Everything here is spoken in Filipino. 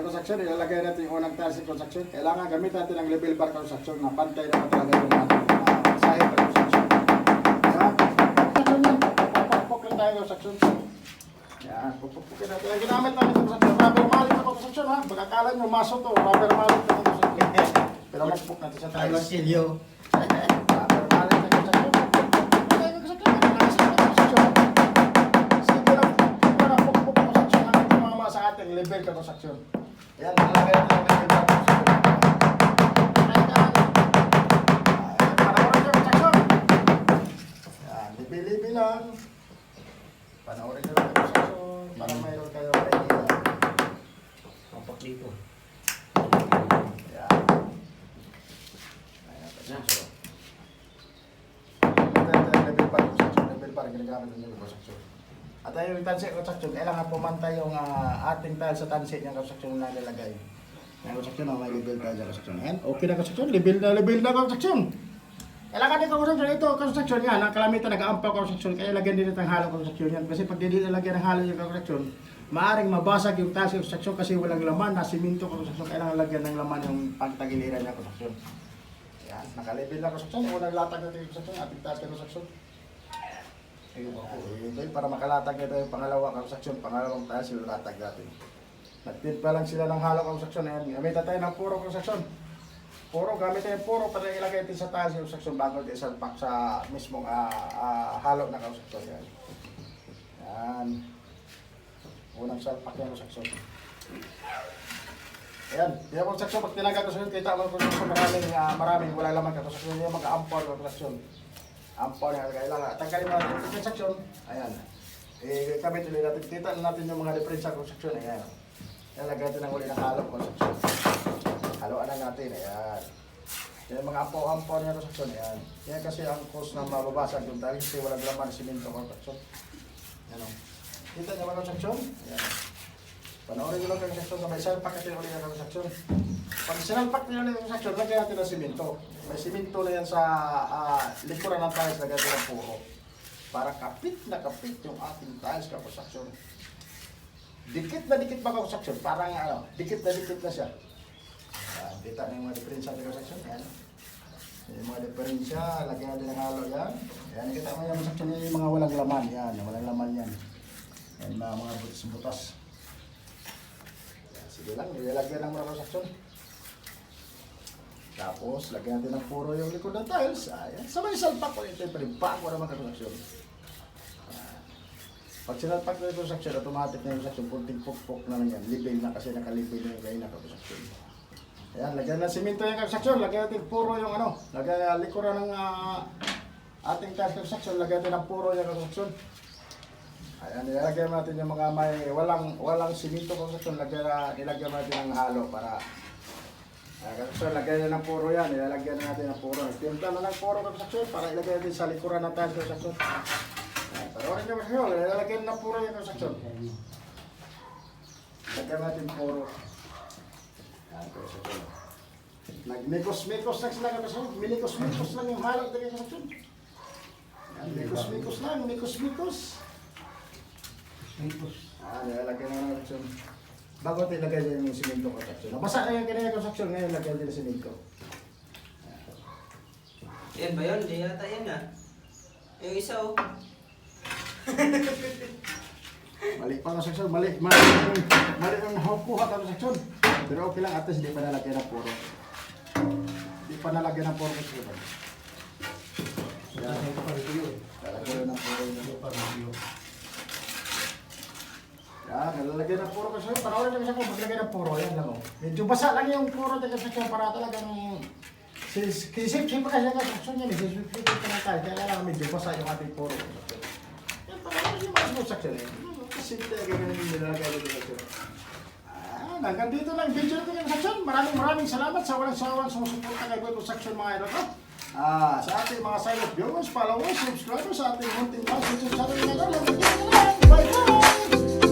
construction, ilalagay natin yung unang tiles sa construction. Kailangan gamit natin ang level bar construction na pantay na talaga yung sahig ng construction. Yan. Construction yan. Pupupok lang tayo construction. Yan. Pupupukin natin. Ang ginamit natin sa construction. Rubber mallet na construction ha. Pagkakala nyo maso to. Rubber mallet na construction. Pero magpuk natin sa tiles. Marsilyo. Rubber mallet na construction. Level ka construction. Ayan, nalagay natin ang level ka construction. Panoorin ka construction. Ayan, level lang. Panoorin ka lang construction. Para mayroon kayo idea. Papak dito. Ayan. Ayan, construction. Level pa construction. Level pa rin ginagamit ng level construction. At ayun yung tansi construction, kailangan pumantay yung ating tile sa tansi ng construction na nilalagay. Yung construction, may level tayo sa construction. Ayan, okay na construction, level na construction. Kailangan din construction, ito construction yan, ang kalamitan nag-aampaw construction, kaya lagyan din ng halo construction yan. Kasi pag hindi nilagyan ng halo yung construction, maaaring mabasag yung tile sa construction kasi walang laman, na siminto construction, kailangan lagyan ng laman yung pagtagiliran ng construction. Ayan, naka-level na construction, yung unang latag natin yung construction, ating tile sa construction. Ito para makalatag nito yung pangalawang construction, pangalawang tiles yung latag natin. Nagtid pa lang sila ng halo construction. Gamitan tayo ng puro construction. Puro, gamit tayo ng puro para ilagay natin sa tiles yung construction bago natin isalpak sa mismong halo na construction. Yan. Unang salpak yung construction. Ayan, yung construction, pag tinaga construction, kita mo construction, maraming wala laman ka construction, yung mag-ampor yung construction. Ampon yang kailangan. Tanggalin natin yung construction. Ayan. Kabit ulit natin. Kita natin yung mga diferensya construction. Ayan. Nalagay natin ng uli ng halo construction. Haloan na natin. Ayan. Yan mga ampon yung construction. Ayan. Yan kasi ang cause na mababasag yung tali kasi walang laman simento construction. Ayan o. Kita nyo mga construction? Ayan. Panoorin nyo lang yung construction. Sabay salpak natin uli ng construction. Pag sinalpak nyo lang yung construction, lagyan natin ng simento. May simento na yan sa likuran ng tiles, lagyan natin ng puro. Para kapit na kapit yung ating tiles ka construction. Dikit na dikit ba construction? Parang dikit na siya. Kita na yung mga diferensya ng construction. Yan. Yung mga diferensya, lagyan natin ng halo yan. Yan, kita mo yung construction yung mga walang laman. Yan, walang laman yan. Yan, mga butas-butas. Sige lang, nilalagyan ng mga construction. Tapos, lagyan natin ng puro yung likod ng tiles. Ayan. Sabay salpak ko ito yung bago naman construction. Pag sinalpak na yung construction, automatic na yung construction. Kunting pok-pok na lang yan. Libel na kasi nakalibel na yung gaya na construction. Ayan, lagyan na simento yung construction. Lagyan natin puro yung lagyan likuran ng ating tiles construction. Lagyan natin ng puro yung construction. Ayan, nilagyan natin yung mga may walang simento construction. Nilagyan natin ng halo para so, lagyan na ng puro yan. Ilalagyan na natin ng puro. Timpla na ng puro construction para ilagay natin sa likuran ng tiles construction. Panoorin nyo kasi yun. Ilalagyan na ng puro yung construction. Lagyan natin puro. Nag-mikos-mikos lang sila construction. Minikos-mikos lang yung halat ng construction. Mikos-mikos lang. Mikos-mikos. Ilalagyan na ng construction. Bago natin ilagay yung simento construction. Nabasa na yung kanina construction, ngayon lagyan din ng simento. Yan ba yun? Di yata yan ah. Yung isa oh. Mali pa ang construction, mali ang kuha ka construction. Pero okay lang, at least di pa nalagyan ng puro. Di pa nalagyan ng puro construction. Lalagyan ng puro. Yan, nalalagay ng puro kasi panoorin naman siya kung maglagay ng puro. Yan lang o. Medyo basa lang yung puro kasi para talagang kisip-sip pa kasi ang construction yan. Kisip-sip pa na tayo. Kaya lang medyo basa yung ating puro. Yan, panoorin yung mga construction eh. Kasi talaga ganun yung nilalagay ng construction. Hanggang dito lang video natin yung construction. Maraming salamat sa walang sawang sumusuporta kay Boy Construction mga idol ko. Sa ating mga silent viewers, followers, subscribers, sa ating munting channel. Bye guys!